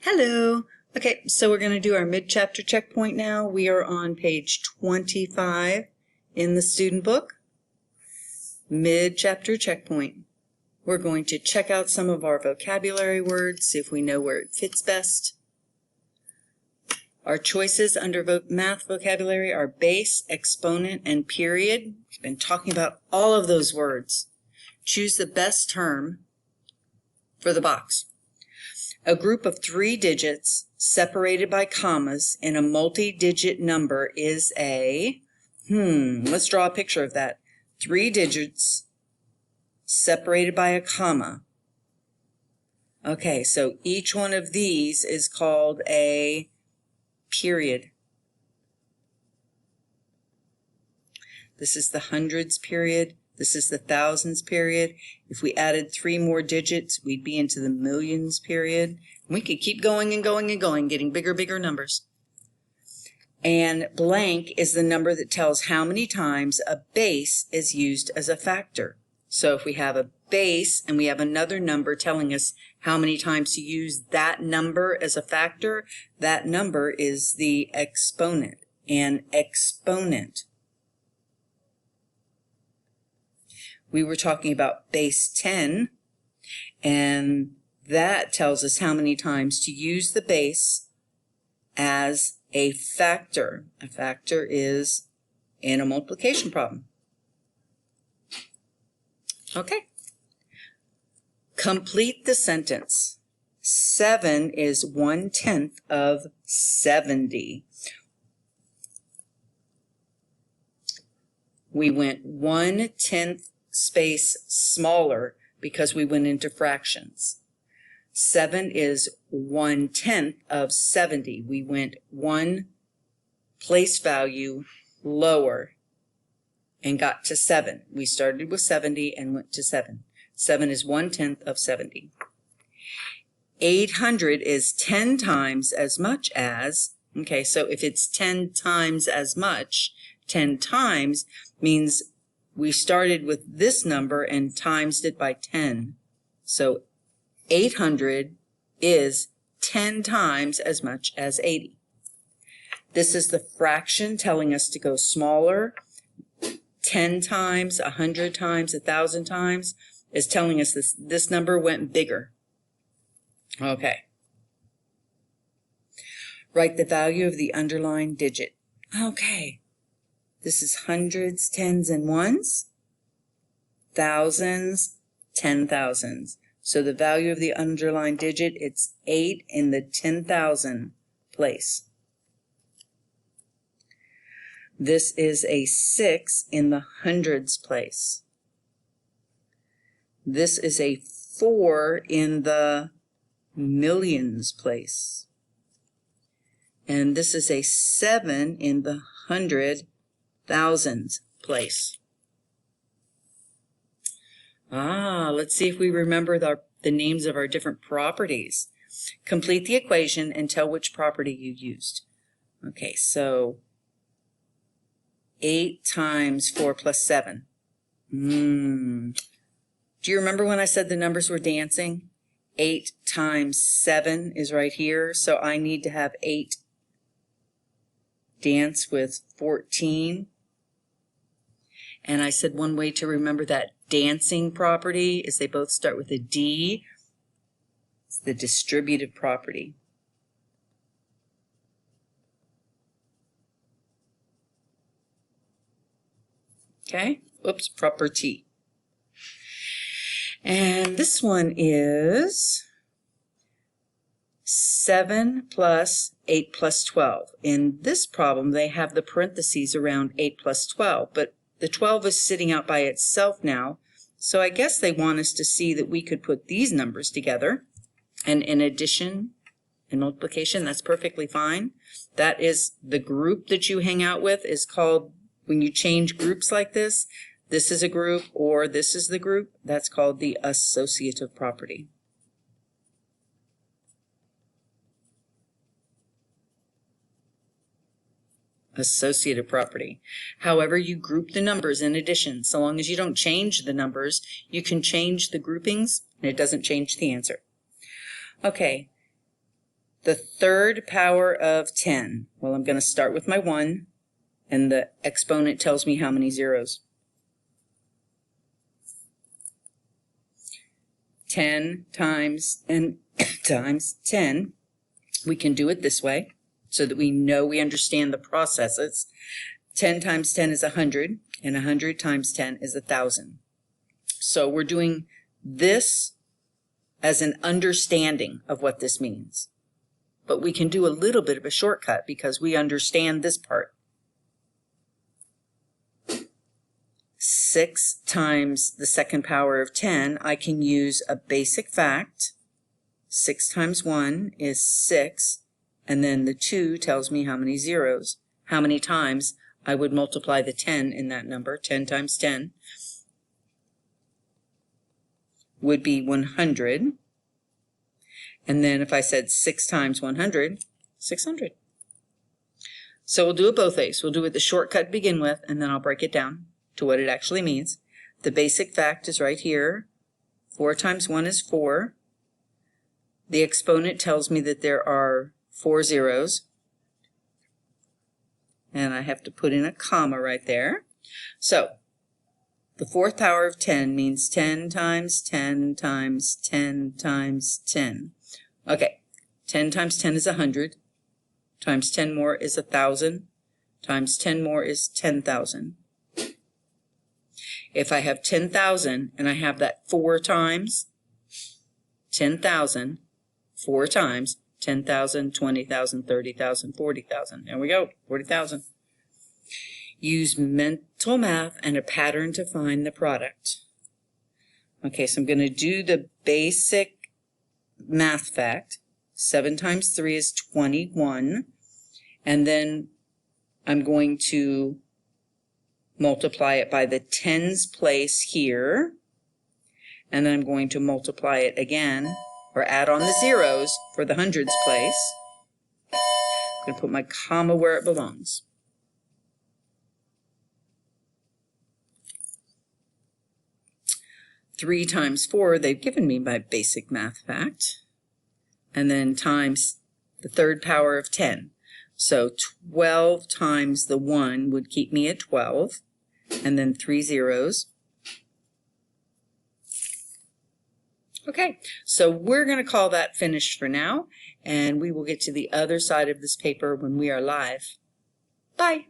Hello. Okay, so we're going to do our mid-chapter checkpoint now. We are on page 25 in the student book. Mid-chapter checkpoint. We're going to check out some of our vocabulary words, see if we know where it fits best. Our choices under math vocabulary are base, exponent, and period. We've been talking about all of those words. Choose the best term for the box. A group of 3 digits separated by commas in a multi-digit number is a, let's draw a picture of that. 3 digits separated by a comma. Okay, so each one of these is called a period. This is the hundreds period. This is the thousands period. If we added 3 more digits, we'd be into the millions period. We could keep going and going and going, getting bigger numbers. And blank is the number that tells how many times a base is used as a factor. So if we have a base and we have another number telling us how many times to use that number as a factor, that number is the exponent. An exponent. We were talking about base 10, and that tells us how many times to use the base as a factor. A factor is in a multiplication problem. Okay. Complete the sentence. 7 is 1/10 of 70. We went 1/10 space smaller because we went into fractions. 7 is 1/10 of 70. We went 1 place value lower and got to 7. We started with 70 and went to 7. 7 is 1/10 of 70. 800 is 10 times as much as, okay, so if it's 10 times as much, 10 times means we started with this number and timesed it by 10. So 800 is 10 times as much as 80. This is the fraction telling us to go smaller. 10 times, 100 times, 1,000 times is telling us this number went bigger. Okay. Write the value of the underlined digit. Okay. This is hundreds, tens, and ones, thousands, 10,000s. So the value of the underlined digit, it's 8 in the 10,000 place. This is a 6 in the hundreds place. This is a 4 in the millions place. And this is a 7 in the 100,000s place. Let's see if we remember the names of our different properties. Complete the equation and tell which property you used. Okay, so 8 times 4 plus 7. Do you remember when I said the numbers were dancing? 8 times 7 is right here, so I need to have 8 dance with 14. And I said one way to remember that dancing property is they both start with a D. It's the distributive property. Okay, oops, property. And this one is 7 plus 8 plus 12. In this problem, they have the parentheses around 8 plus 12, but the 12 is sitting out by itself now, so I guess they want us to see that we could put these numbers together, and in addition and multiplication, that's perfectly fine. That is the group that you hang out with is called, when you change groups like this is a group or this is the group, that's called the associative property. Associative property. However, you group the numbers in addition. So long as you don't change the numbers, you can change the groupings and it doesn't change the answer. Okay, The third power of 10. Well, I'm going to start with my 1, and the exponent tells me how many zeros. 10 times n times 10. We can do it this way so that we know we understand the processes. 10 times 10 is 100, and 100 times 10 is 1,000. So we're doing this as an understanding of what this means. But we can do a little bit of a shortcut because we understand this part. 6 times the second power of 10, I can use a basic fact. 6 times 1 is 6, and then the 2 tells me how many zeros, how many times I would multiply the 10 in that number. 10 times 10 would be 100. And then if I said 6 times 100, 600. So we'll do it both ways. We'll do it the shortcut to begin with, and then I'll break it down to what it actually means. The basic fact is right here. 4 times 1 is 4. The exponent tells me that there are 4 zeros. And I have to put in a comma right there. So the fourth power of 10 means 10 times 10 times 10 times 10. Okay, 10 times 10 is 100, times 10 more is 1,000, times 10 more is 10,000. If I have 10,000 and I have that 4 times, 10,000, 4 times, 10,000, 20,000, 30,000, 40,000. There we go, 40,000. Use mental math and a pattern to find the product. Okay, so I'm going to do the basic math fact. 7 times 3 is 21. And then I'm going to multiply it by the tens place here. And then I'm going to multiply it again, or add on the zeros for the hundreds place. I'm going to put my comma where it belongs. Three times 4, they've given me my basic math fact. And then times the third power of 10. So 12 times the 1 would keep me at 12. And then 3 zeros. Okay, so we're going to call that finished for now. And we will get to the other side of this paper when we are live. Bye.